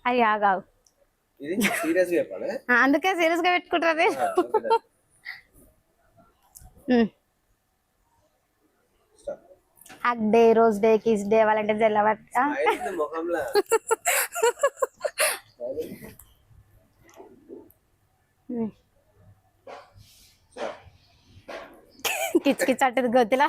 అయ్యి ఆగావు, ఇది సీరియస్ గా చెప్పాలి. అందుకే సీరియస్ గా పెట్టుకుంటారు. Hug day, rose day, kiss day, valentine's day, lover. ముఖంలో కిచ్ కిచ్ అంటది గొద్దులా.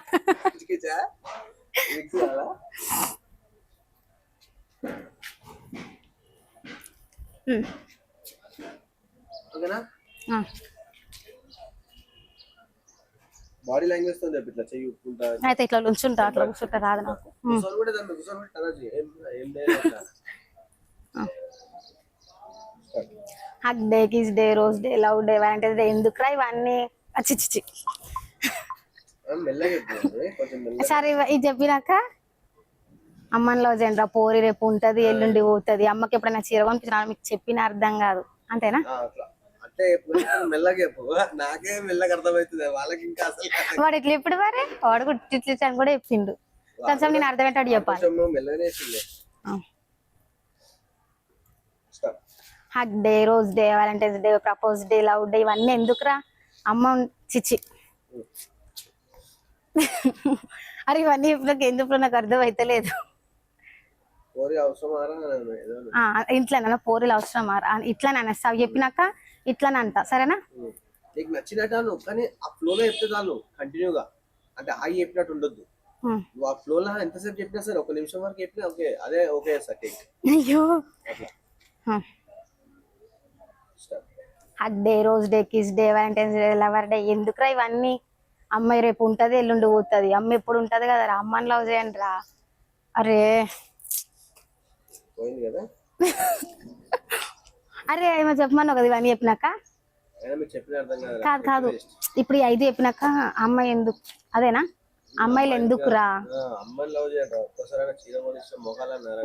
బాడీ లాంగ్వేజ్ తో ఇట్లా చెయ్యి ఊపుకుంటా అయితే ఇట్లా నుంచుంటా, అట్లా కూర్చుంటా రాదు నాకు. Hug day, kiss day, rose day, love day, valentine's day ఎందుకురా ఇవన్నీ? చిచి సరే ఇది చెప్పినాక అమ్మని లవ్ చేయండి రా పోరి, రేపు ఉంటది ఎల్లుండి పోతుంది. అమ్మకి ఎప్పుడైనా చీర కొనిపించిన మీకు చెప్పిన అర్థం కాదు అంతేనా? నాకే మెల్లగా అర్థమవుతుంది, వాళ్ళకి ఇంకా అసలు వాడు ఇట్లా ఇప్పుడు మరి వాడు కూడా ఇట్లా అని కూడా చెప్పిండు. కొంచెం నేను అర్థమయ్యేటట్టు చెప్పాలి. Hug day, rose day, valentine's day, propose day, love day ఇవన్నీ ఎందుకురా? అమ్మ చిచ్చి అరే ఇవన్నీ ఇప్పుడు ఎందుకు నాకు అర్థం అయితలేదు. ఇంట్లోనా పోరీలు అవసరమా ఇట్లానే అనేస్తా చెప్పినాక ఇట్లానే అంట. సరేనా? నీకు నచ్చినట్టు కానీ ఆ ఫ్లో లో చెప్తే చాలు కంటిన్యూగా, అంటే ఆగి చెప్పినట్టు ఉండొద్దు. నువ్వు ఆ ఫ్లో లో ఎంతసేపు చెప్పినా సరే ఒక నిమిషం వరకు చెప్పినా ఓకే, అదే ఓకే సార్. అయ్యో hug day, rose day, kiss day, valentine's day, lover day ఎందుకురా ఇవన్నీ? అమ్మాయి రేపు ఉంటది ఎల్లుండి పోతుంది. అమ్మ ఎప్పుడు ఉంటది కదరా, అమ్మని లవ్ చేయండి రా. అరే అరే ఏమో చెప్పమన్నావు కదా ఇవన్నీ చెప్పినాక. కాదు కాదు ఇప్పుడు ఈ 5 చెప్పినాక అమ్మాయి ఎందుకు, అదేనా? అమ్మాయిలు ఎందుకురా?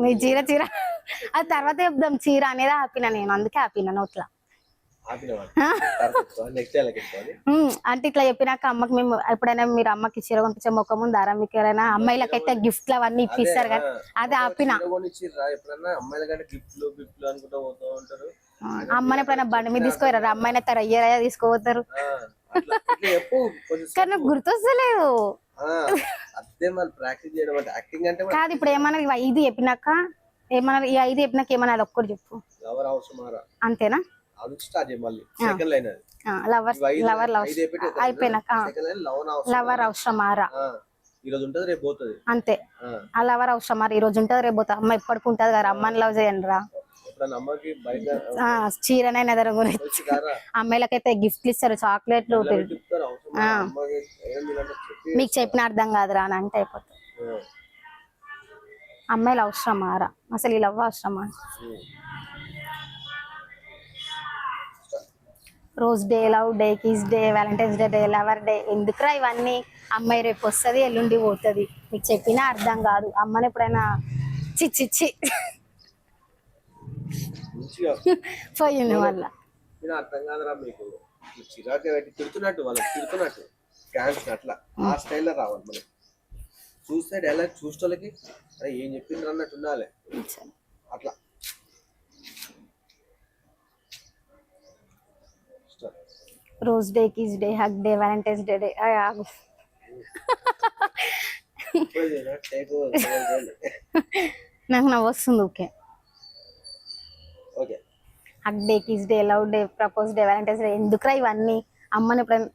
నీ చీర అది తర్వాత చెప్దాం. చీర అనేది ఆపినా నేను, అందుకే ఆపినా నోట్లా. అంటే ఇట్లా చెప్పినాక అమ్మకి మేము ఎప్పుడైనా మీరు అమ్మకి చీర కొనిపించే మొక్క ముందు ఆరా, మీకు ఎవరైనా అమ్మాయిలకైతే గిఫ్ట్లు అవన్నీ ఇప్పిస్తారు కదా, అది ఆపినా. అమ్మని ఎప్పుడైనా బండి మీద తీసుకోరా, అమ్మాయిని అయితే అయ్యా తీసుకోపోతారు. కానీ గుర్తొస్తలేదు. కాదు ఇప్పుడు ఏమన్నా 5 చెప్పినాక ఏమన్నా, ఈ 5 చెప్పినాక ఏమన్నా అది ఒక్కటి చెప్పు అంతేనా? లవర్ లవర్ లవ్ అయిపోయినాక లవర్ అవసరమారా అంతే. ఆ లవర్ అవసరమారా ఈ రోజు ఉంటది రేపు పోతా. అమ్మ ఎప్పటికి ఉంటది కదా, అమ్మని లవ్ చేయండి రా. చీరనైనా ఎదర గురించి అమ్మాయిలకైతే గిఫ్ట్లు ఇస్తారు, చాక్లెట్లు. మీకు చెప్పిన అర్థం కాదురా అని అంటే అయిపోతుంది. అమ్మాయిలు అవసరమారా, అసలు ఈ లవ్ అవసరమా? Rose day, love day, kiss day, valentine's day, lover day ఎందుకురా ఇవన్నీ? అమ్మాయి రేపు వస్తుంది ఎల్లుండి పోతుంది. మీకు చెప్పినా అర్థం కాదు. అమ్మని ఎప్పుడైనా చిచ్చిచ్చి పోయింది వల్ల అర్థం కాదురా మీకు, చిరాకు పెట్టి తిడుతున్నట్టు వాళ్ళకి తిడుతున్నట్టు డాన్స్ అట్లా ఆ స్టైల్లో రావాలి. మనం చూస్తే డైలాగ్ చూసేటోళ్ళకి అరే ఏం చెప్పిండ్రు అన్నట్టు ఉండాలి అట్లా. Rose day, kiss day, hug day, valentine's day. ఆగు నాకు నవ్వు వస్తుంది. Okay okay hug day, kiss day, love day, propose day, valentine's day ఎందుకురా ఇవన్నీ? అమ్మని ఎప్పుడైనా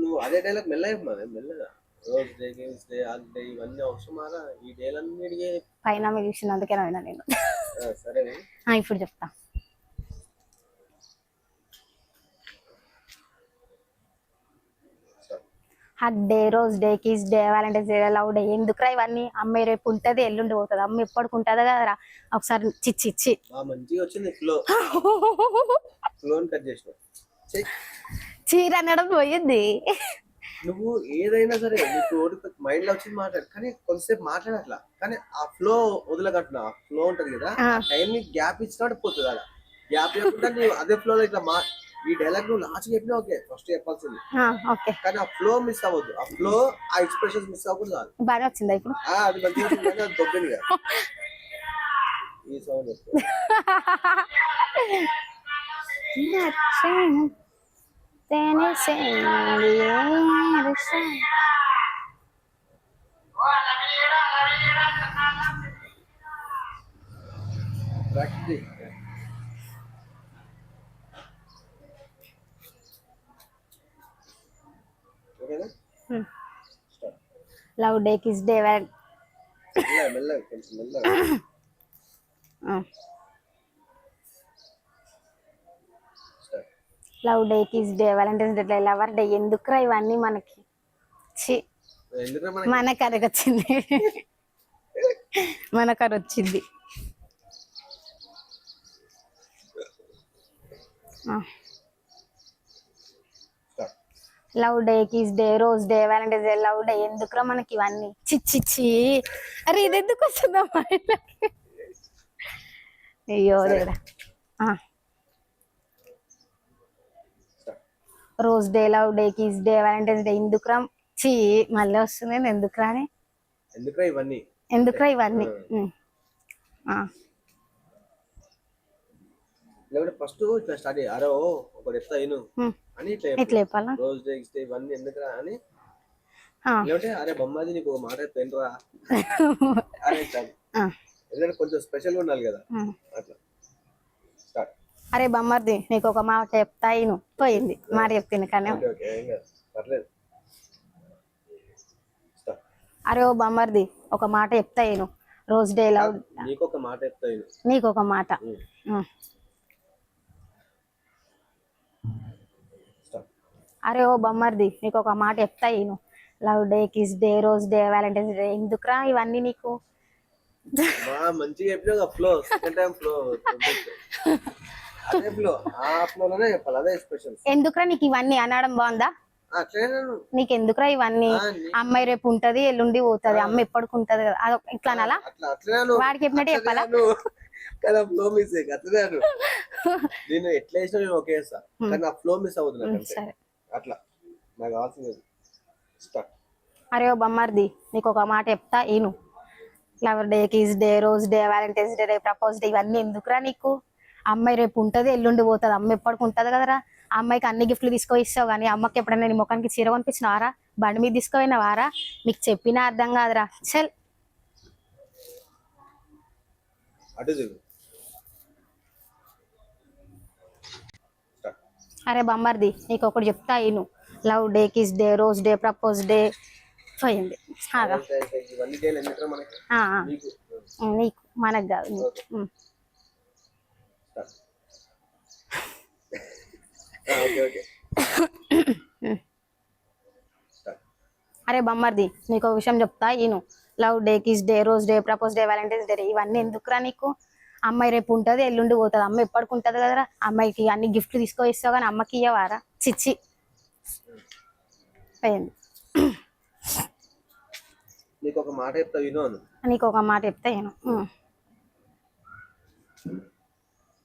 నువ్వు అదే డైలాగ్ మెల్లగా rose day, kiss day, hug day ఇవన్నీ అవసరమారా? ఈ డైలాగ్ పైన మీరు చూసినందుకే నవ్వినా నేను. సరే ఇప్పుడు చెప్తా. Hug day, rose day, kiss day, valentine's day, love day ఎందుకురా ఇవన్నీ? అమ్మాయి రేపు ఉంటది ఎల్లుండి పోతుంది. అమ్మ ఎప్పటికి ఉంటది కదరా. ఒకసారి చిచ్చి మంచిగా వచ్చింది ఫ్లో కట్ చేసిన చీర అనడం పోయింది. నువ్వు ఏదైనా సరే నీకు మైండ్ లో వచ్చింది మాట్లాడు, కానీ కొంతసేపు మాట్లాడట్లా, కానీ ఆ ఫ్లో వదలగట్ల. ఆ ఫ్లో ఉంటది కదా, టైం ని గ్యాప్ ఇచ్చినట్టు పోతుంది. అలా గ్యాప్ లేకుండా నువ్వు అదే ఫ్లో లో ఇట్లా ఈ డైలాగ్ నువ్వు లాస్ట్ చెప్పినా ఓకే, ఫస్ట్ చెప్పాల్సింది. కానీ ఆ ఫ్లో మిస్ అవ్వద్దు. ఆ ఫ్లో ఆ ఎక్స్ప్రెషన్స్ మిస్ అవ్వకూడదు. బాగా వచ్చిందా ఇప్పుడు? అది మంచిగా దొబ్బింది కదా. సౌండ్ నచ్చను తెలిసింది వర్షం. ప్రాక్టీస్. ఓకేనా? Start. Love day kiss day మెల్లగా మెల్లగా కొంచెం మెల్లగా. Start. Love day kiss day valentine's day lover day ఎందుకురా ఇవన్నీ మనకి ఛీ ఎందుకంటే మనకు అది వచ్చింది మనకు అది వచ్చింది start. Love day kiss day rose day valentine's day love day ఎందుకురా మనకి ఇవన్నీ చిచ్చి అరే ఇది ఎందుకు వస్తుందా మైండ్లోకి? అయ్యో సరే. దేవుడా. Start. Rose day love day kiss day valentine's day ఎందుకురా చీ మళ్ళీ వస్తుంది ఎందుకురా అని ఎందుకురా ఇవన్నీ? ఎందుకురా ఇవన్నీ లేకపోతే ఫస్ట్ ఇట్లా స్టార్ట్ చేయి. అరే ఓ ఒకటి ఎత్తా ఇను అని ఇట్లా ఎట్లా చెప్పాలా? రోజు డే ఇవన్నీ ఎందుకురా అని. లేకపోతే అరే బొమ్మది నీకు ఒక మాట ఎత్తానురా అని ఇట్లా. ఎందుకంటే కొంచెం స్పెషల్గా ఉండాలి కదా అట్లా. స్టార్ట్. అరే బొమ్మర్ది నీకు ఒక మాట చెప్తా ఇను పోయింది మాట చెప్పింది కానీ ఓకే ఓకే ఏం కాదు పర్లేదు. స్టార్ట్. అరే ఓ బొమ్మర్ది ఒక మాట చెప్తా ఇను రోజ్ డే లవ్ నీకు ఒక మాట ఎత్తా ఇను. నీకు ఒక మాట స్టార్ట్. అరే ఓ బొమ్మర్ది నీకు ఒక మాట చెప్తా ఇను love day kiss day rose day valentine's day ఎందుకురా ఇవన్నీ నీకు? మంచిగా చెప్పినా ఫ్లో సెకండ్ టైం ఫ్లో అదే ఫ్లో ఆ ఫ్లోలోనే చెప్పాలి అదే ఎక్స్ప్రెషన్స్. ఎందుకురా నీకు ఇవన్నీ అనడం బాగుందా? అట్లనే నీకు ఎందుకురా ఇవన్నీ? అమ్మాయి రేపు ఉంటది ఎల్లుండి పోతుంది అమ్మ ఎప్పటికి ఉంటది కదా అది ఇట్లా అనాలా? అట్లా అట్లనే వాడికి చెప్పినట్టు చెప్పాలా? కదా ఫ్లో మిస్ అట్లనే నేను ఎట్లా వేసినా నేను ఓకే చేస్తా కానీ నా ఫ్లో మిస్ అవుతుంది నాకు అంతే. సరే. అట్లా నాకు కావాల్సింది. స్టార్ట్. అరే ఓ బొమ్మర్ది నీకు ఒక మాట చెప్తా ఈను lover day kiss day rose day valentine's day propose day ఇవన్నీ ఎందుకురా నీకు? అమ్మాయి రేపు ఉంటది ఎల్లుండి పోతుంది అమ్మ ఎప్పటికి ఉంటది కదరా. ఆ అమ్మాయికి అన్ని గిఫ్ట్లు తీసుకొస్తావు కానీ అమ్మకి ఎప్పుడైనా నీ ముఖానికి చీర కొనిపించినావారా? బండి మీద తీసుకుపోయినవారా? మీకు చెప్పినా అర్థం కాదురా చల్. అటు చూడు. స్టార్ట్. అరే బొమ్మర్ది నీకు ఒకటి చెప్తా ఈను love day kiss day rose day propose day పోయింది ఇవన్నీ చేయాలి ఎందుకురా మనకి? నీకు. నీకు మనకు కాదు నీకు. స్టార్ట్. Okay okay. స్టార్ట్. అరే బొమ్మర్ది నీకు ఒక విషయం చెప్తా ఈను love day kiss day rose day propose day valentine's day ఇవన్నీ ఎందుకురా నీకు? అమ్మాయి రేపు ఉంటది ఎల్లుండి పోతుంది అమ్మ ఎప్పటికి ఉంటది కదరా. అమ్మాయికి అన్ని గిఫ్ట్లు తీసుకొస్తావు కానీ అమ్మకి ఇయ్యవారా? చిచ్చి పోయింది. నీకు ఒక మాట చెప్తా విను అను. నీకు ఒక మాట చెప్తా ఈను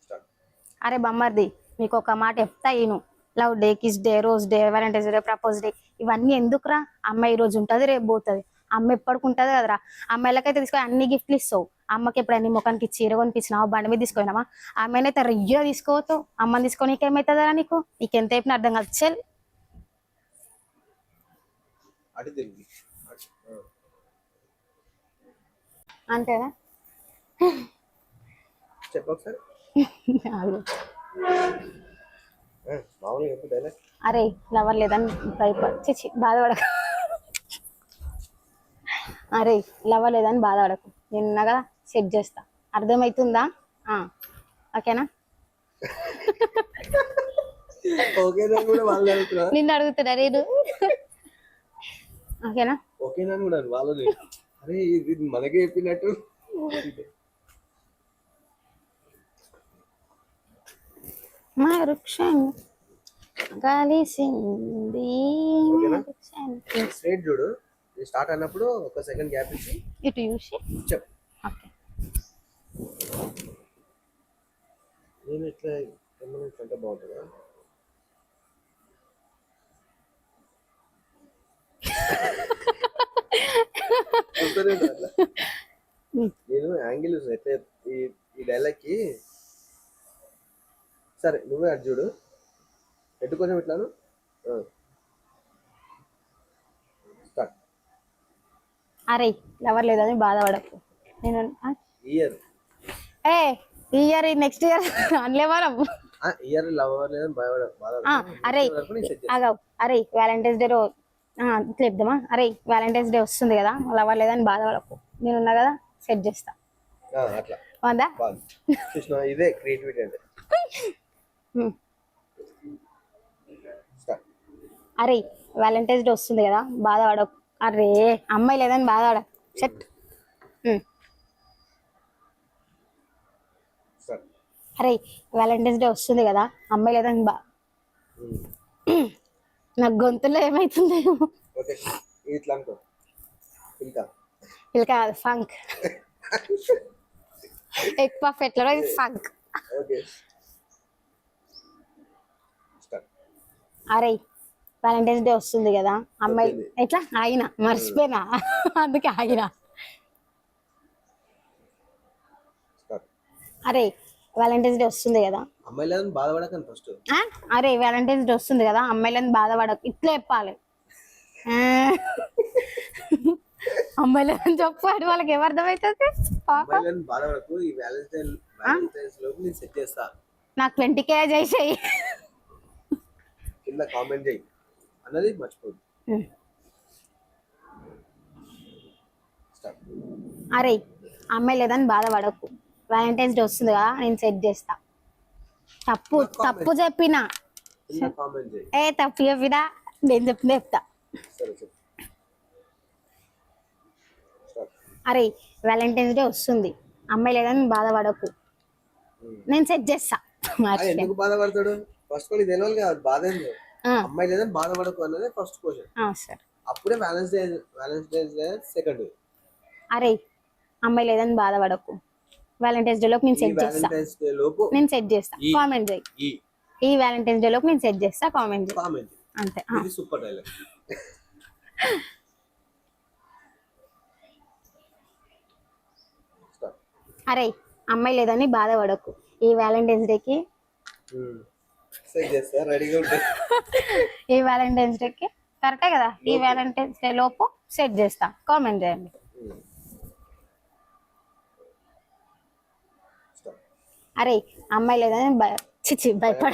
స్టార్ట్. అరే బొమ్మర్ది నీకు ఒక మాట చెప్తా ఈను love day kiss day rose day valentine's day propose day ఇవన్నీ ఎందుకురా? అమ్మాయి ఈ రోజు ఉంటది రేపు పోతుంది అమ్మ ఎప్పటికి ఉంటది కదరా. అమ్మాయిలకైతే తీసుకొని అన్ని గిఫ్ట్లు ఇస్తావు అమ్మకి ఎప్పుడైనా నీ ముఖానికి చీర కొనిపించినావా? బండి మీద తీసుకున్నావా? అమ్మాయినైతే రెగ్యులర్ తీసుకోవద్దు అమ్మని తీసుకొని నీకేమవుతుందా? నీకు ఎంత అయిపోయినా అర్థం కాదు చల్. అటు తిరిగి. అంతేనా? చెప్పు ఒకసారి. మామూలుగా చెప్పు డైలాగ్. అరే లవర్ లేదని చిచ్చి బాధపడకు. అరే లవర్ లేదని బాధపడకు నిన్నగా సెట్ చేస్తా అర్థమవుతుందా? ఓకేనా? ఓకేనా కూడా వాళ్ళు అడుగుతున్నా. నిన్ను అడుగుతున్నా నేను. ఓకేనా? ఓకేనా కూడా వాళ్ళు. అరే ఇది మనకే చెప్పినట్టు. మా వృక్షం కలిసింది. స్ట్రైట్ చూడు స్టార్ట్ అన్నప్పుడు ఒక సెకండ్ గ్యాప్ ఇచ్చి ఇటు చూసి చెప్పు. ఓకే. నేను ఇట్లా అంటే బాగుంటుందా? నేను యాంగిల్ ఎట్లా ఈ డైలాగ్ కి సరే నువ్వే అటు చూడు ఎటు కొంచెం ఇట్లాను స్టార్ట్. అరే లవర్ లేదని బాధపడకు. నేను ఇయర్ ఏ ఇయర్ నెక్స్ట్ ఇయర్ అనలే మనం. ఇయర్ లవర్ లేదని అరే ఆగవు. అరే వ్యాలంటైన్స్ డే రోజు ఇట్లా చెప్దామా? అరే వ్యాలంటైన్స్ డే వస్తుంది కదా, లవర్ లేదని బాధపడకు, నేనున్నా కదా సెట్ చేస్తా. అట్లా బాగుందా? చూసినా ఇదే క్రియేటివిటీ అంటే. అరే వ్యాలంటైన్స్ డే వస్తుంది కదా బాధపడకు. అరే అమ్మాయి లేదని బాధపడ సెట్. అరే వ్యాలంటైన్స్ డే వస్తుంది కదా అమ్మాయి లేదని నాకు గొంతులో ఏమైతుంది ఇట్లా అనుకో ఇంకా ఫంక్ ఎక్కువ ఎట్లా ఫంక్. అరే వ్యాలంటైన్స్ డే వస్తుంది కదా అమ్మాయి ఎట్లా ఆగిన మర్చిపోయినా అందుకే ఆగిన. అరే వ్యాలంటైన్స్ డే వస్తుంది కదా అమ్మాయిలను బాధపడకండి ఫస్ట్. అరే వ్యాలంటైన్స్ డే వస్తుంది కదా అమ్మాయిలను బాధపడకు ఇట్లా చెప్పాలి. అమ్మాయిలని చెప్పాడు వాళ్ళకి ఎవరు అర్థమవుతుంది. అమ్మాయిలను బాధపడకు, ఈ వ్యాలంటైన్స్ లోపు నేను సెట్ చేస్తా. నాకు 20K చేసేయి కింద కామెంట్ చేయి అన్నది మర్చిపోదు. అరే అమ్మాయి లేదని బాధపడకు, వ్యాలంటైన్స్ డే వస్తుంది కదా నేను సెట్ చేస్తా. తప్పు చెప్పినా ఏ తప్పు చెప్పినా నేను చెప్తా. అరే వ్యాలంటైన్స్ డే వస్తుంది అమ్మాయి లేదని బాధపడకు, నేను సెట్ చేస్తా. ఎందుకు బాధపడతాడు? ఫస్ట్ ఇది తెలియాలి కదా, బాధ ఏంది. అమ్మాయి లేదని బాధపడకు అన్నదే ఫస్ట్ క్వశ్చన్. అప్పుడే వ్యాలంటైన్స్ డే సెకండ్. అరే అమ్మాయి లేదని బాధపడకు, వ్యాలంటైన్స్ డే లోపు నేను సెట్ చేస్తా. నేను సెట్ చేస్తా, కామెంట్ చేయి. ఈ వ్యాలంటైన్స్ డే లోపు నేను సెట్ చేస్తా, కామెంట్ చేయి. అంతే. Super dialogue. అరే అమ్మాయి లేదని బాధపడకు, ఈ వ్యాలంటైన్స్ డేకి ఈ వ్యాలంటైన్స్ డేకి కరెక్టే కదా, ఈ వ్యాలంటైన్స్ డే లోపు సెట్ చేస్తా, కామెంట్ చేయండి. అరే అమ్మాయి లేదని చిచ్చి భయపడ.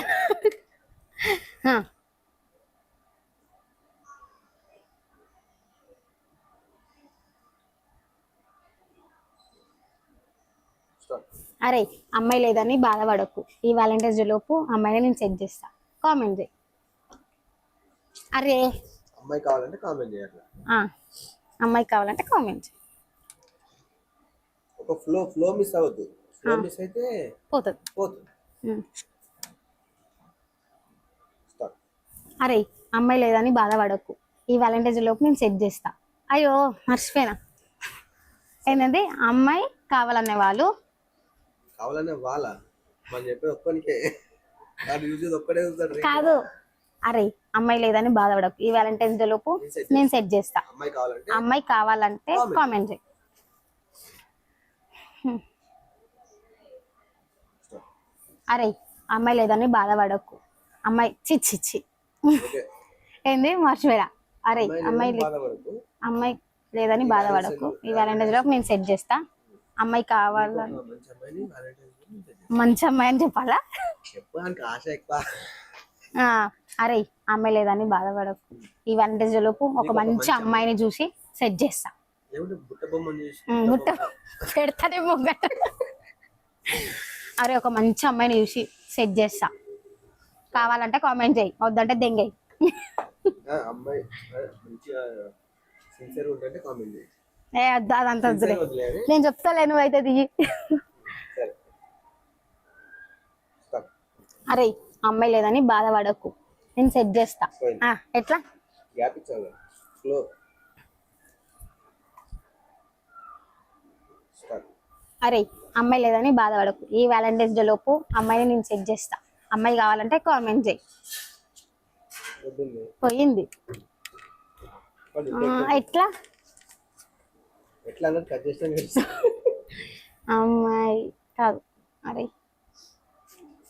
అరే అమ్మాయి లేదని బాధపడకు, ఈ వ్యాలంటైన్స్ డే లోపు అమ్మాయిని నేను సెట్ చేస్తా, కామెంట్ చేయి. అరే అమ్మాయి కావాలంటే కామెంట్ చేయాలి. అమ్మాయి కావాలంటే కామెంట్ చేయి. ఒక ఫ్లో మిస్ అవ్వద్దు, ఫ్లో మిస్ అయితే పోతుంది. అరే అమ్మాయి లేదని బాధపడకు, ఈ వ్యాలంటైన్స్ డే లోపు నేను సెట్ చేస్తా. అయ్యో మర్చిపోయినా. ఏంటంటే అమ్మాయి కావాలనే వాళ్ళు మనం చెప్పేది ఒక్కనికే కాదు. అరే అమ్మాయి లేదని బాధపడకు, ఈ వ్యాలంటైన్స్ డే లోపు నేను సెట్ చేస్తా. అమ్మాయి కావాలంటే కామెంట్ చేయి. అరే అమ్మాయి లేదని బాధపడకు, అమ్మాయి చిచ్చి ఏంది మర్చిపోయా. అరే అమ్మాయి లేదని బాధపడకు, ఈ వ్యాలంటైన్స్ డే లోపు నేను సెట్ చేస్తా. అమ్మాయి కావాలని మంచి అమ్మాయి అని చెప్పాలా? అరే అమ్మాయి లేదని బాధపడకు, ఈ వ్యాలంటైన్స్ డే లోపు ఒక మంచి అమ్మాయిని చూసి సెట్ చేస్తా. పెడతానే మొగ్గ. అరే ఒక మంచి అమ్మాయిని చూసి సెట్ చేస్తా, కావాలంటే కామెంట్ చేయి, వద్దంటే దెంగై. ఏ అదంతా వద్దులే, నేను చెప్తాలే, నువ్వైతే దిగి. అరే అమ్మాయి లేదని బాధపడకు, నేను సెట్ చేస్తా. ఎట్లా? అరే అమ్మాయి లేదని బాధపడకు, ఈ వ్యాలంటైన్స్ డే లోపు అమ్మాయిని నేను సెట్ చేస్తా. అమ్మాయి కావాలంటే కామెంట్ చేయి. పోయింది. ఎట్లా అమ్మాయి కాదు అరే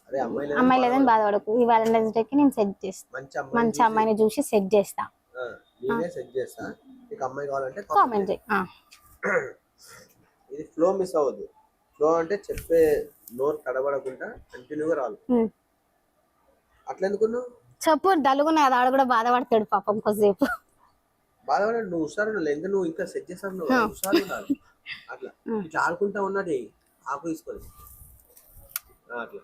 అదే అమ్మాయి అమ్మాయి లేదని బాధపడకు, ఈ వ్యాలంటైన్స్ డేకి నేను సెట్ చేస్తా, మంచి అమ్మాయి మంచి అమ్మాయిని చూసి సెట్ చేస్తా. నేనే సెట్ చేస్తా. నీకు అమ్మాయి కావాలంటే కామెంట్ చేయి. ఇది ఫ్లో మిస్ అవ్వద్దు. ఫ్లో అంటే చెప్పే నోరు తడబడకుండా కంటిన్యూగా రాదు. అట్లా ఎందుకున్నావు చెప్పు, డలుగున్నా కదా, ఆడ కూడా బాధపడతాడు పాపం కొద్దిసేపు. బాధపడాలి. నువ్వు హుషారు లెంగ్ నువ్వు ఇంకా సెట్ చేస్తాను, నువ్వు హుషారు ఉండాలి. అట్లా ఇట్లా ఆడుకుంటా ఉన్నది ఆపు తీసుకొని అట్లా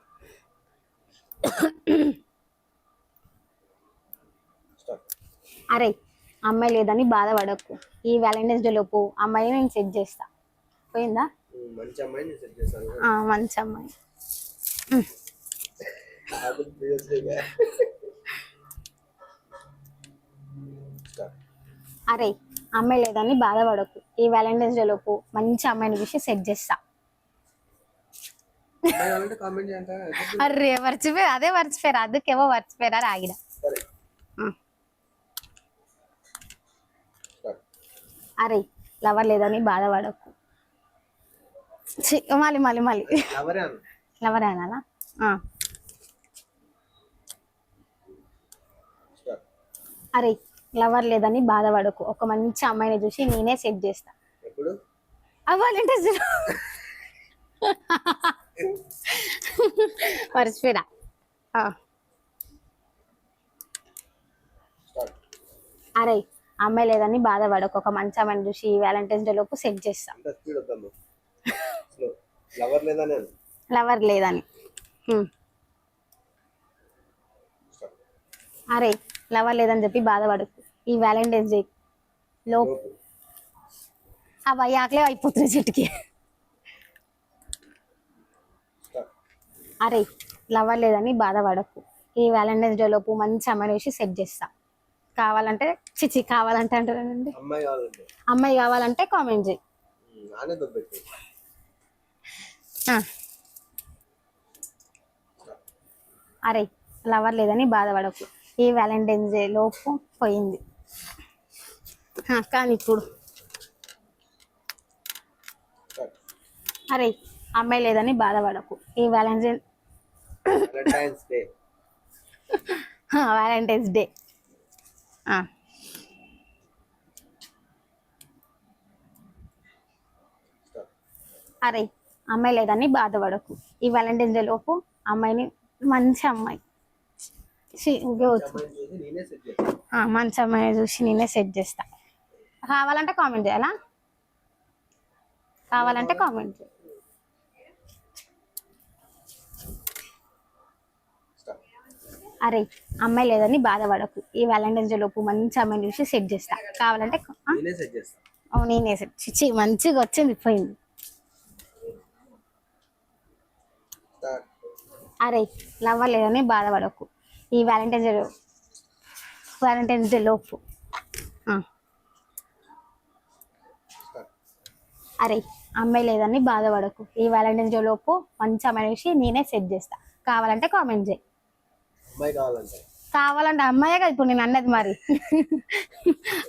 అరే అమ్మాయి లేదని బాధపడకు, ఈ వ్యాలంటైన్స్ డే లోపు అమ్మాయిని నేను సెట్ చేస్తా. పోయిందా? మంచి అమ్మాయిని సెట్ చేస్తాను. మంచి అమ్మాయి. అరే అమ్మాయి లేదని బాధపడకు, ఈ వ్యాలంటైన్స్ డే లోపు మంచి అమ్మాయిని చూసి సెట్ చేస్తా. అరే మర్చిపోయారు, అదే మర్చిపోయారు, అందుకేమో మర్చిపోయారా ఆగిడ. అరే లవర్ లేదని బాధపడకు. మళ్ళీ మళ్ళీ మళ్ళీ లవర్ అనాలా? అరే లవర్ లేదని బాధపడకు, ఒక మంచి అమ్మాయిని చూసి నేనే సెట్ చేస్తా. అవ్వాలంటే మర్చిపోయినా. అరే అమ్మాయి లేదని బాధపడకు, ఒక మంచి అమ్మాయిని చూసి ఈ వ్యాలంటైన్స్ డే లోపు సెట్ చేస్తా. లవర్ లేదని. అరే లవర్ లేదని చెప్పి బాధపడకు, ఈ వ్యాలంటైన్స్ డే లోపు అవి ఆకలే అయిపోతుంది చెట్టుకి. అరే లవర్ లేదని బాధపడకు, ఈ వ్యాలంటైన్స్ డే లోపు మంచి అమ్మాయిని వేసి సెట్ చేస్తా. కావాలంటే కావాలంటే అంటారండి, అమ్మాయి కావాలంటే కామెంట్ చేయి. అరే లవర్ లేదని బాధపడకు, ఈ వ్యాలంటైన్స్ డే లోపు పోయింది కానీ ఇప్పుడు. అరే అమ్మాయి లేదని బాధపడకు, ఈ వ్యాలంటైన్స్ డే అరే అమ్మాయి లేదని బాధపడకు, ఈ వ్యాలంటైన్స్ డే లోపు అమ్మాయిని మంచి అమ్మాయి మంచి అమ్మాయిని చూసి నేనే సెట్ చేస్తా. కావాలంటే కామెంట్ చేయాలా? కావాలంటే కామెంట్ చేయాలి. అరే అమ్మాయి లేదని బాధపడకు, ఈ వ్యాలంటైన్స్ డే లోపు మంచి అమ్మాయిని చూసి సెట్ చేస్తా. కావాలంటే నేనే సెట్. మంచిగా వచ్చింది, పోయింది. అరే లవర్ లేదని బాధపడకు, ఈ వ్యాలంటైన్స్ డే లోపు అరే అమ్మాయి లేదని బాధపడకు, ఈ వ్యాలంటైన్స్ డే లోపు మంచి అమ్మాయి చూసి నేనే సెట్ చేస్తా. కావాలంటే కామెంట్ చేయి. కావాలంటే అమ్మాయే కదా ఇప్పుడు నేను అన్నది, మరి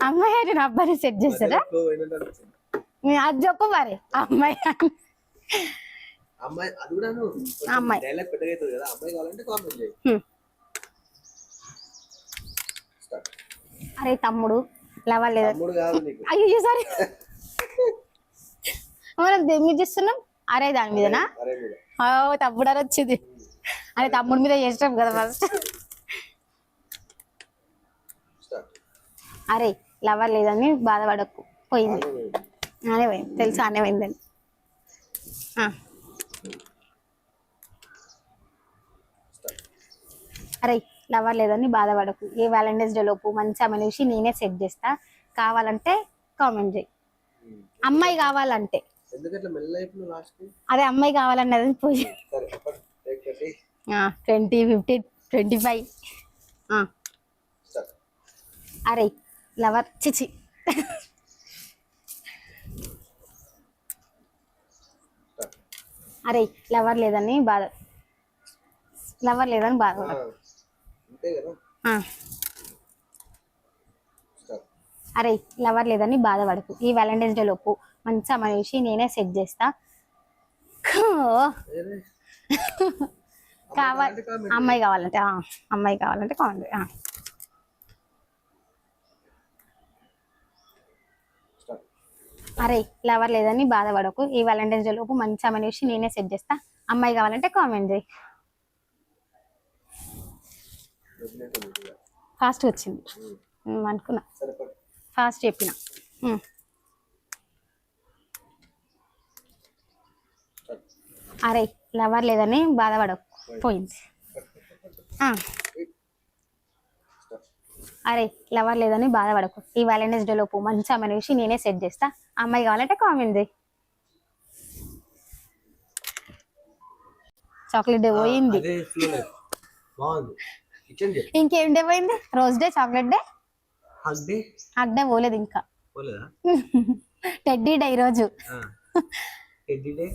అమ్మాయి అయితే నా అబ్బాయిని సెట్ చేస్తారా? అది చెప్పు మరి. అమ్మాయి అరే తమ్ముడు లవర్ లేదా? అయ్యో సారీ, మనం దేని మీద చేస్తున్నాం? అరే దాని మీదనా? తమ్ముడు అని వచ్చింది. అరే తమ్ముడి మీద చేసినాం కదా ఫస్ట్. అరే లవర్ లేదని బాధపడకు, పోయింది. అనే పోయింది, తెలుసా? అనే పోయిందని. అరే లవర్ లేదని బాధపడకు, ఏ వ్యాలంటైన్స్ డే లోపు మంచి అమ్మాయి చూసి నేనే సెట్ చేస్తా. కావాలంటే కామెంట్ చేయి. అమ్మాయి కావాలంటే అదే అమ్మాయి కావాలన్నది పోయి 20, 50, 25. అరే లవర్ చిచి అరే లవర్ లేదని బాధపడకు. అరే లవర్ లేదని బాధపడకు, ఈ వ్యాలంటైన్స్ డే లోపు మంచి అమ్మాయి చూసి నేనే సెట్ చేస్తా. ఏరే, కావాలి comment అమ్మాయి కావాలంటే అమ్మాయి కావాలంటే కావాలి start. అరే లవర్ లేదని బాధపడకు ఈ వ్యాలంటైన్స్ డే లోపు మంచి అమ్మని చూసి నేనే సెట్ చేస్తా అమ్మాయి కావాలంటే కామెంట్ చేయి వదిలేసి ఉంది ఇక. ఫాస్ట్ వచ్చింది అనుకున్నా సరే పట్టు. ఫాస్ట్ చెప్పిన Start. అరే లవర్ లేదని బాధపడకు పోయింది Start. అరే లవర్ లేదని బాధపడకు ఈ వ్యాలంటైన్స్ డే లోపు మంచి అమ్మని చూసి నేనే సెట్ చేస్తా అమ్మాయి కావాలంటే కామెంట్ చేయి చాక్లెట్ డే పోయింది అదే flow లేదు. బాగుంది కిచెన్ డే ఇంకేం డే పోయింది rose day chocolate day hug day hug day పోలేదు ఇంకా పోలేదా టెడ్డీ డే ఈరోజు టెడ్డీ డే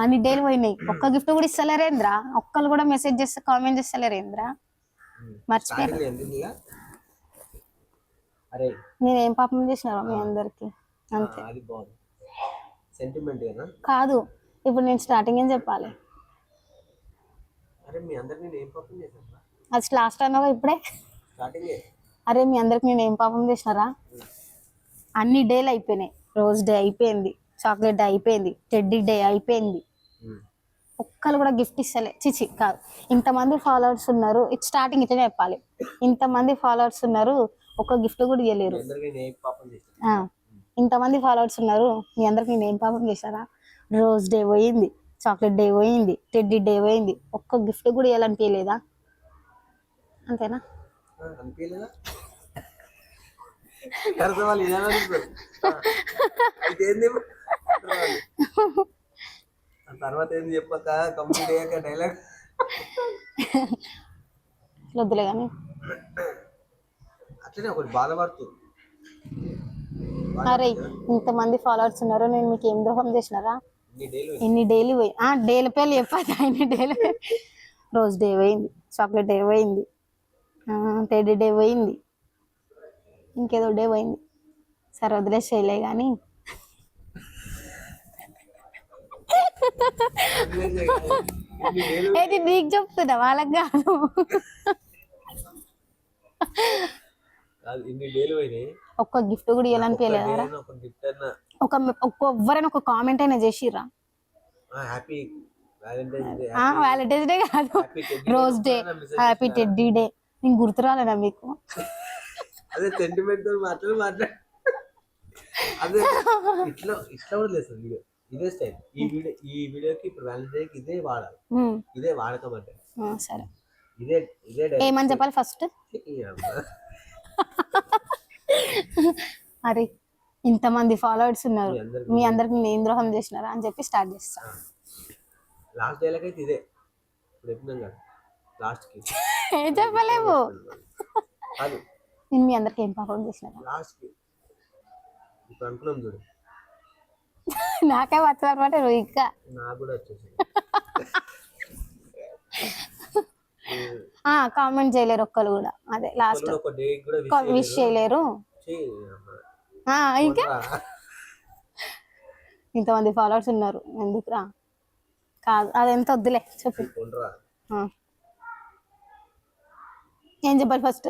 అన్ని డేలు పోయినాయి ఒక్క గిఫ్ట్ కూడా ఇస్తలేరేంద్రా ఒక్కరు కూడా మెసేజ్ చేస్తే కామెంట్ చేస్తలేరేంద్రా మర్చిపోయారు స్టార్టింగ్ ఎందుకు ఇక? అరే నేనేం పాపం చేసినారో మీ అందరికి అంతే అది బాగుంది సెంటిమెంట్ కదా కాదు ఇప్పుడు నేను స్టార్టింగ్ ఏం చెప్పాలి అరే మీ అందరికి నేను ఏం పాపం చేశాను అది లాస్ట్ అన్నావా ఇప్పుడే స్టార్టింగ్ అరే మీ అందరికి నేను ఏం పాపం చేసినారా అన్ని డేలు అయిపోయినాయి రోజ్ డే అయిపోయింది చాక్లెట్ డే అయిపోయింది టెడ్డీ డే అయిపోయింది ఒక్కరు కూడా గిఫ్ట్ ఇస్తలే చిచి కాదు ఇంతమంది ఫాలోవర్స్ ఉన్నారు ఇట్ స్టార్టింగ్ ఇట్లనే చెప్పాలి ఇంతమంది ఫాలోవర్స్ ఉన్నారు ఒక్క గిఫ్ట్ కూడా ఇవ్వలేరు అందరికి నేను ఏం పాపం చేశాను ఇంతమంది ఫాలోవర్స్ ఉన్నారు మీ అందరికి నేను ఏం పాపం చేశారా రోజ్ డే పోయింది చాక్లెట్ డే పోయింది టెడ్డీ డే పోయింది ఒక్క గిఫ్ట్ కూడా ఇవ్వాలనిపించలేదా అంతేనా అనిపించలేదా తర్వాత వాళ్ళు ఇదేమనుకుంటారు ఇదేంది ఆ తర్వాత ఏంది చెప్పక కంప్లీట్ అయ్యాక డైలాగ్ వద్దులే కానీ అట్లనే ఒకటి బాధపడుతూ అరే ఇంతమంది ఫాలోవర్స్ ఉన్నారు నేను మీకు ఏం ద్రోహం చేసినారా నీ డైలీ ఎన్ని డైలీ పోయి డేల పేర్లు చెప్పదా ఎన్ని డేలు రోజ్ డే పోయింది చాక్లెట్ డే పోయింది టెడ్డీ డే పోయింది ఇంకేదో డే పోయింది సరే వదిలేసేయలే కానీ ఏది నీకు చెప్తున్నా వాళ్ళకి కాదు ఇన్ని డైలీ పోయినాయి ఒక్క గిఫ్ట్ కూడా ఇవ్వాలనిపించలేదా ఒక గిఫ్ట్ అన్న ఎవ్వరైనా ఒక కామెంట్ అయినా చేసిర్రా happy valentine's day valentine's day కాదు rose day happy teddy day నేను గుర్తురాలేనా మీకు అదే సెంటిమెంట్ తో మాట్లాడు అదే ఇట్లా ఇట్లా కూడా లేదు వీడియో ఇదే స్టైల్ ఈ వీడియోకి ఇప్పుడు వ్యాలంటైన్స్ కి ఇదే వాడాలి ఇదే వాడకం అంటే సరే ఇదే ఇదే ఏమని చెప్పాలి ఫస్ట్ అరే ఇంతమంది ఫాలోవర్స్ ఉన్నారు మీ అందరికి నేను ద్రోహం చేసినారా అని చెప్పి స్టార్ట్ చేస్తా లాస్ట్ డైలాగ్ అయితే ఇదే ఇప్పుడు చెప్పినాం కదా లాస్ట్ కి ఏం చెప్పలేవు కాదు నేను మీ అందరికి ఏం పాపం చేసినారా లాస్ట్ కి ఇప్పుడు అనుకున్నాం చూడు నాకే వచ్చారు అనమాట నువ్వు ఇంకా నాకు కూడా వచ్చేసి కామెంట్ చేయలేరు ఒక్కరు కూడా అదే లాస్ట్ ఒక డే కూడా విష్ చేయలేరు ఇంకా ఇంతమంది ఫాలోవర్స్ ఉన్నారు ఎందుకురా కాదు అదెంత వద్దులే చెప్పు ఏం చెప్పాలి ఫస్ట్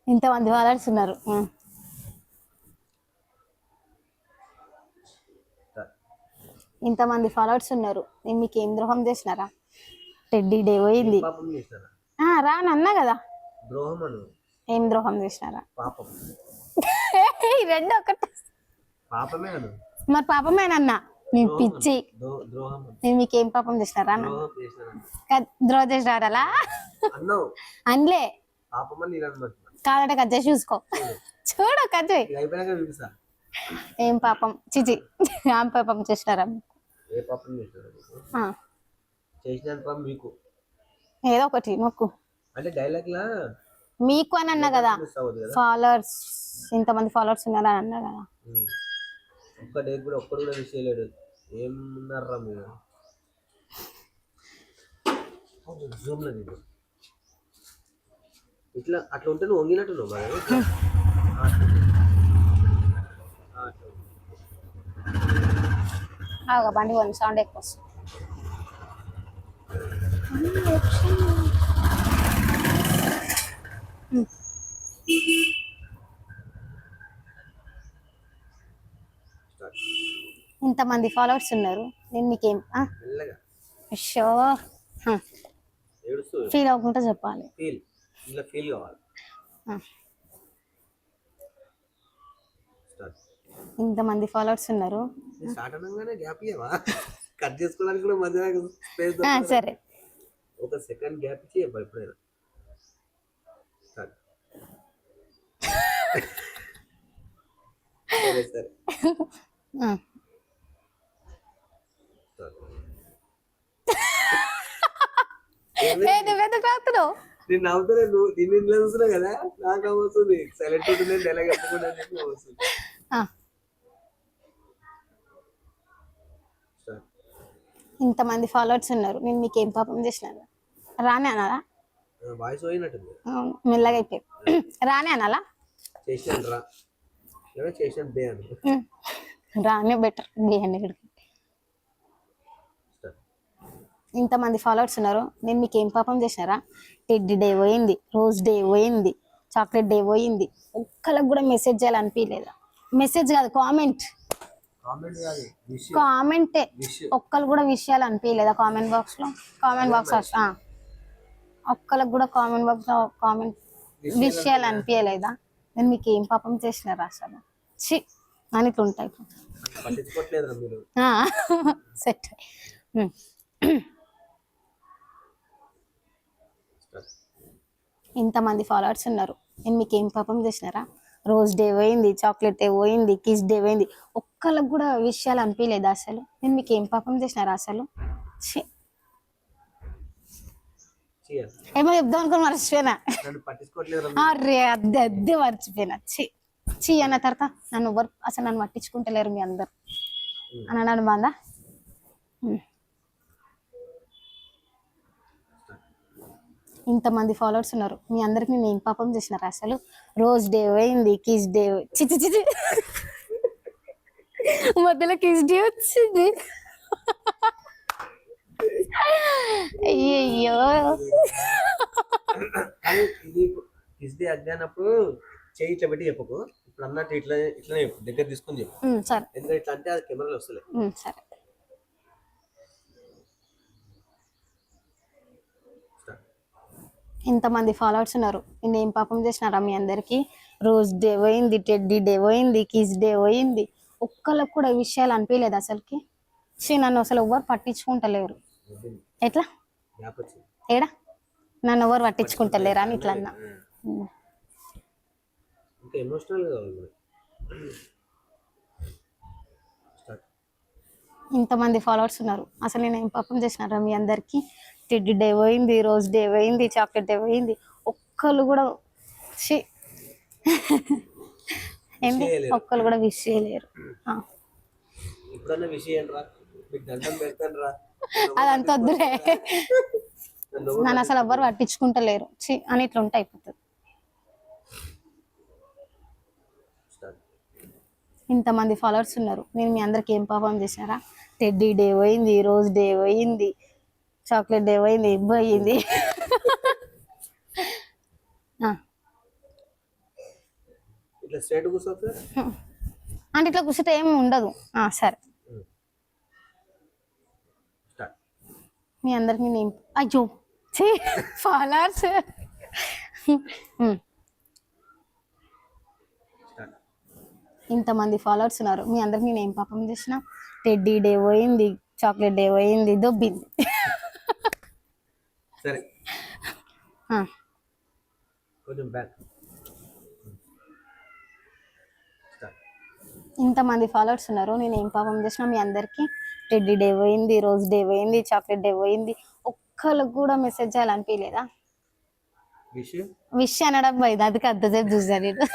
ఇంతమంది ఫాలోవర్స్ ఉన్నారు ఇంతమంది ఫాలోవర్స్ ఉన్నారు నేను మీకు ఏం ద్రోహం చేసినారా టెడ్డీ డే పోయింది రానన్నా కదా ద్రోహం అను ఏం ద్రోహం చేసినారా పాపం రెండు ఒకటి పాపమే అను మరి పాపమేనన్నా నేను పిచ్చి ద్రోహం నేను మీకు ఏం పాపం చేసినారా ద్రోహం చేసినారా అన్నావు అనలే పాపం అని కాదంటే కట్ చేసి చూసుకో చూడు కట్ చేయి అయిపోయినాక చూపిస్తా ఏం పాపం చిచి ఏం పాపం చేసినారా ఏ పాపం చేసినారా చేసిన పాపం మీకు ఏదో ఒకటి మొక్కు అంటే డైలాగ్ లా మీకు అని అన్నా కదా ఫాలోవర్స్ ఇంతమంది ఫాలోవర్స్ ఉన్నారని అన్నా కదా ఒక్క డే కూడా ఒక్కడు కూడా విష్ చేయలేడు ఏమున్నారా మీరు జూమ్ లో ఇది ఇట్లా అట్లా ఉంటే నువ్వు వంగినట్టున్నావు మరి బండి పోయింది, సౌండ్ ఎక్కువ వస్తుంది. స్టార్ట్. ఇంతమంది ఫాలోవర్స్ ఉన్నారు, నేను మీకేం మెల్లగా షో ఏడుస్తూ ఫీల్ అవ్వకుండా చెప్పాలి. ఫీల్, ఇలా ఫీల్ కావాలి. స్టార్ట్. ఇంతమంది ఫాలోవర్స్ ఉన్నారు. స్టార్ట్ అనగానే గ్యాప్ ఇవ్వవా? కట్ చేసుకోవడానికి కూడా మధ్య స్పేస్ సరే, ఒక సెకండ్ గ్యాప్ ఇచ్చి చెప్పాలి ఎప్పుడైనా. స్టార్ట్. సరే సరే. స్టార్ట్. నువ్వెందుకు రాస్తున్నావు? నేను నవ్వుతున్నా, నువ్వు నిన్ను ఇంట్లో చూస్తున్నావు కదా, నాకు నవ్వుతుంది. సైలెంట్ ఉంటుంది, నెల కట్టుకుండా చెప్పి నవ్వుతుంది. స్టార్ట్. ఇంతమంది ఫాలోవర్స్ ఉన్నారు, నేను మీకేం పాపం చేసినాను? రానే అనాలా? వాయిస్ పోయినట్టుంది. అవును, మెల్లగా అయిపోయి రానే అనాలా? చేసాను రా, ఏమో చేసాను బే అని. రానే బెటర్ బియ్యండి ఇక్కడికి. స్టార్ట్. ఇంతమంది ఫాలోవర్స్ ఉన్నారు, నేను మీకు ఏం పాపం చేసినారా? టెడ్డీ డే పోయింది, రోజ్ డే పోయింది, చాక్లెట్ డే పోయింది, ఒక్కళ్ళకి కూడా మెసేజ్ చేయాలనిపించలేదా? మెసేజ్ కాదు, కామెంట్. కామెంట్ కాదు, కామెంటే. ఒక్కళ్ళు కూడా విషయాలు అనిపించలేదా కామెంట్ బాక్స్ లో? కామెంట్ బాక్స్ ఒక్కళ్ళకి కూడా కామెంట్ బాక్స్ లో కామెంట్ విషయాలు అనిపించలేదా? నేను మీకు ఏం పాపం చేసినారా అసలు? చి అని ఇట్లా ఉంటాయి. పట్టించుకోవట్లేదు మీరు. సెట్. ఇంతమంది ఫాలోవర్స్ ఉన్నారు, నేను మీకు ఏం పాపం చేసినారా? రోజ్ డే పోయింది, చాక్లెట్ డే పోయింది, కిస్ డే పోయింది, ఒక్కళ్ళకి కూడా విషయాలు అనిపించలేదా అసలు? నేను మీకు ఏం పాపం చేసినారా అసలు? ఏమో చెప్దాం అనుకుని మర్చిపోయినా. అరే అద్దె మర్చిపోయినా. చి అన్న తర్వాత నన్ను ఎవరు అసలు నన్ను పట్టించుకుంటలేరు మీ అందరు అని అన్నాడు. బాందా ఇంతమంది ఫాలోవర్స్ ఉన్నారు, మీ అందరికి నేను ఏం పాపం చేసినారా అసలు? రోజ్ డే పోయింది, కిస్ డే చిచి మధ్యలో కిస్ డే వచ్చింది. అయ్యయ్యో, ఇది కిస్ డే అన్నప్పుడు చెయ్యి ఇట్లా పెట్టి చెప్పకు. ఇప్పుడు అన్నట్టు ఇట్లనే చెప్పు, దగ్గర తీసుకుని చెప్పు. సరే, ఎందుకంటే ఇట్లా అంటే అది కెమెరాలో వస్తలే. సరే. ఇంతమంది ఫాలోవర్స్ ఉన్నారు, నేను ఏం పాపం చేసినారా మీ అందరికి? రోజ్ డే పోయింది, టెడ్డీ డే పోయింది, కిస్ డే పోయింది, ఒక్కళ్ళకి కూడా విషయాలు అనిపించలేదు అసలుకి. నన్ను అసలు ఎవరు పట్టించుకుంటలేరు. ఎట్లా ఏడా నన్ను ఎవరు పట్టించుకుంటలేరా అని ఇట్లా అన్నా. ఇంతమంది ఫాలోవర్స్ ఉన్నారు, అసలు నేను ఏం పాపం చేసినారా మీ అందరికి? టెడ్డీ డే పోయింది, రోజ్ డే పోయింది, చాక్లెట్ డే పోయింది, ఒక్కళ్ళు కూడా ఒక్కళ్ళు కూడా విష్ చేయలేరు. అదంతా వద్దులే, నన్ను అసలు ఎవ్వరు పట్టించుకుంటలేరు అని ఇట్లా ఉంటే అయిపోతుంది. ఇంతమంది ఫాలోవర్స్ ఉన్నారు, నేను మీ అందరికి ఏం పాపం చేసినారా? టెడ్డీ డే పోయింది, రోజ్ డే పోయింది, చాక్లెట్ డే పోయింది, పోయింది. అంటే ఇట్లా కూర్చుంటే ఏమి ఉండదు. సరే, మీ అందరికి నేను అయ్యో ఫాలోవర్స్ ఇంతమంది ఫాలోవర్స్ ఉన్నారు, మీ అందరికి నేను ఏం పాపం చేసిన? టెడ్డీ డే పోయింది, చాక్లెట్ డే పోయింది, దొబ్బింది. ఇంతమంది ఫాలోవర్స్ ఉన్నారు, నేను ఏం పాపం చేసిన మీ అందరికి? టెడ్డీ డే పోయింది, రోజ్ డే పోయింది, చాక్లెట్ డే పోయింది, ఒక్కళ్ళకి కూడా మెసేజ్ చేయాలనిపించలేదా? విష్ అనడం పోయింది, అందుకే అంతసేపు చూసాను నేను.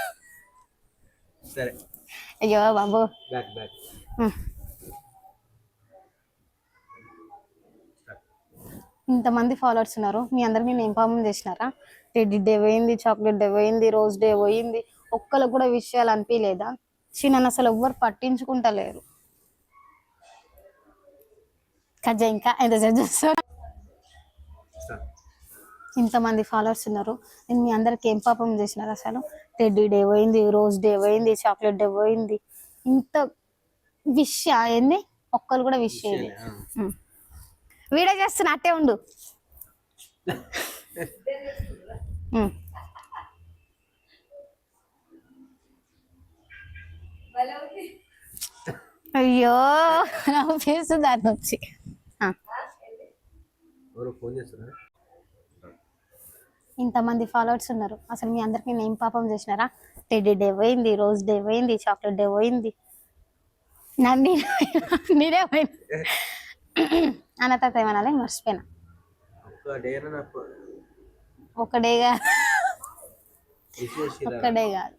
అయ్యో బాబు. ఇంతమంది ఫాలోవర్స్ ఉన్నారు, మీ అందరికి నేను ఏం పాపం చేసినారా? టెడ్డీ డే పోయింది, చాక్లెట్ డే పోయింది, రోజ్ డే పోయింది, ఒక్కళ్ళకి కూడా విషయాలు అనిపించలేదా? నన్ను అసలు ఎవ్వరు పట్టించుకుంటలేరు. కజ్జా ఇంకా ఎంతసేపు చూస్తావు? ఇంతమంది ఫాలోవర్స్ ఉన్నారు, నేను మీ అందరికి ఏం పాపం చేసినారు అసలు? టెడ్డీ డే పోయింది, రోజ్ డే పోయింది, చాక్లెట్ డే పోయింది, ఇంత విష్ ఏంది? ఒక్కరు కూడా విష్ చేయలేదు. వీడియో చేస్తున్నా, అట్టే ఉండు. ఉమ్. అయ్యో నాకు ఫేస్ దాన్ని వచ్చి ఇంతమంది ఫాలోవర్స్ ఉన్నారు, అసలు మీ అందరికి నేను ఏం పాపం చేసినారా? టెడ్డీ డే పోయింది, రోజ్ డే పోయింది, చాక్లెట్ డే పోయింది, నేనే పోయింది. అన్న తర్వాత ఏమనాలి మర్చిపోయినా. ఒకడేగా ఒక్కడే కాదు,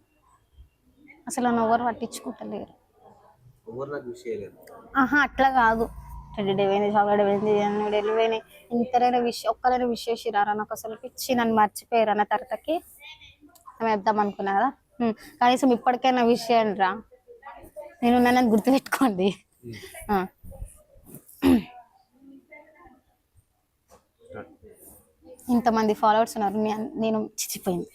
అసలు నన్ను ఎవరు పట్టించుకుంటలేరు. ఆహా అట్లా కాదు, టెడ్డీ డే పోయింది, చాక్లెట్ పోయింది, డెల్లు పోయినాయి, ఇంతరైనా ఒక్కరైనా విష్ చేసిరారా నాకు? అసలు పిచ్చి, నన్ను మర్చిపోయారు అన్న తర్వాతకి మేము వేద్దాం అనుకున్నా కదా. కనీసం ఇప్పటికైనా విష్ చేయండి రా, నేను నన్ను గుర్తుపెట్టుకోండి. ఇంతమంది ఫాలోవర్స్ ఉన్నారు, నేను చిచ్చిపోయింది.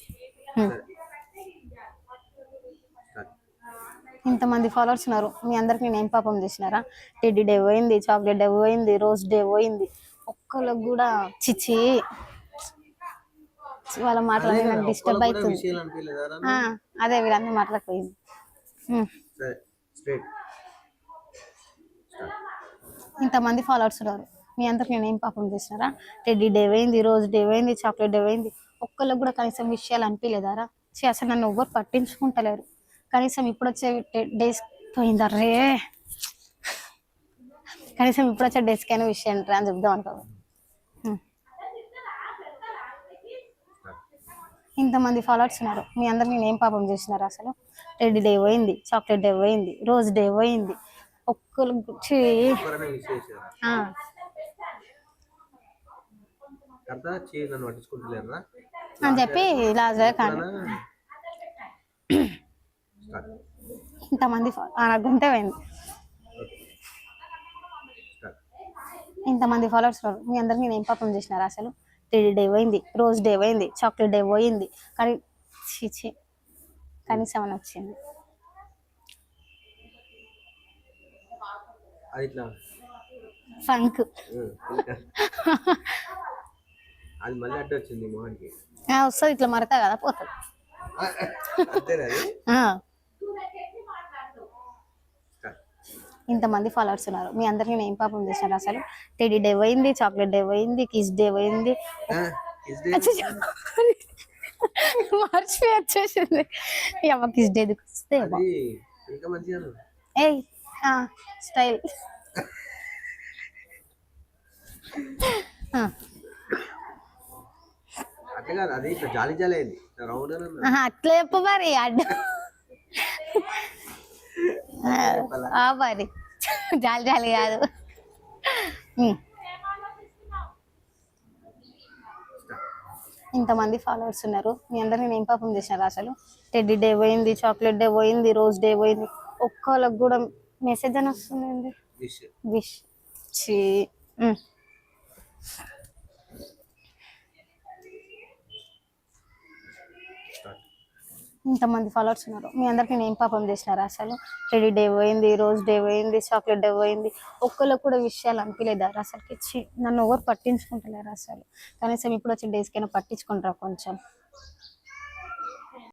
ఇంతమంది ఫాలోవర్స్ ఉన్నారు, మీ అందరికి నేను ఏం పాపం చేసినారా? టెడ్డీ డే పోయింది, చాక్లెట్ డే పోయింది, రోజ్ డే పోయింది, ఒక్కళ్ళకి కూడా చిచి వాళ్ళ మాటలు నాకు డిస్టర్బ్ అవుతుంది. అదే వీళ్ళందరూ మాట్లాడిపోయింది. ఇంతమంది ఫాలోవర్స్ ఉన్నారు, మీ అందరికి నేను ఏం పాపం చేసినారా? టెడ్డీ డే పోయింది, రోజ్ డే పోయింది, చాక్లెట్ డే పోయింది, ఒక్కళ్ళకి కూడా కనీసం విషయాలు అనిపించలేదారా? అసలు నన్ను ఎవ్వరు పట్టించుకుంటలేరు. కనీసం ఇప్పుడు వచ్చే డేస్ పోయిందా రే, కనీసం ఇప్పుడు వచ్చే డేస్కైనా విషయం రా అని చెప్దాం అంటారు. ఇంతమంది ఫాలోవర్స్ ఉన్నారు, మీ అందరికి నేను ఏం పాపం చేసినారు అసలు? టెడ్డీ డే పోయింది, చాక్లెట్ డే పోయింది, రోజ్ డే పోయింది, ఒక్కరు అని చెప్పి లాస్ట్ కానీ ఇంతమంది గుంటే పోయింది. ఇంతమంది ఫాలోవర్స్ ఉన్నారు, మీ అందరికి నేను ఏం పాపం చేసినారు అసలు? టెడ్డీ డే పోయింది, రోజ్ డే పోయింది, చాక్లెట్ డే పోయింది, కానీ చీచి కనీసం అని వచ్చింది. ఫంక్ వస్తుంది, ఇట్లా మరతా కదా పోతుంది. ఇంతమంది ఫాలోవర్స్ ఉన్నారు, మీ అందరికి నేను ఏం పాపం చేశాను అసలు? టెడ్డీ డే పోయింది, చాక్లెట్ డే పోయింది, కిస్ డే పోయింది, మర్చిపోయి వచ్చేసింది. అమ్మ కిస్ డే వస్తే ఏ స్టైల్ అట్లా చెప్పు మరి, అడ్డు మరి జాలి జాలి కాదు. ఇంతమంది ఫాలోవర్స్ ఉన్నారు, మీ అందరు నేను ఏం పాపం చేసినారు అసలు? టెడ్డీ డే పోయింది, చాక్లెట్ డే పోయింది, రోజ్ డే పోయింది, ఒక్కళ్ళకి కూడా మెసేజ్ అని వస్తుంది విష్. ఇంతమంది ఫాలోవర్స్ ఉన్నారు, మీ అందరికి నేను ఏం పాపం చేసినారా అసలు? టెడ్డీ డే పోయింది, రోజ్ డే పోయింది, చాక్లెట్ డే పోయింది, ఒక్కళ్ళకి కూడా విషయాలు అనిపించలేదారా అసలుకి? నన్ను ఎవరు పట్టించుకుంటలేరు అసలు? కనీసం ఇప్పుడు వచ్చే డేస్కైనా పట్టించుకుంటారా కొంచెం?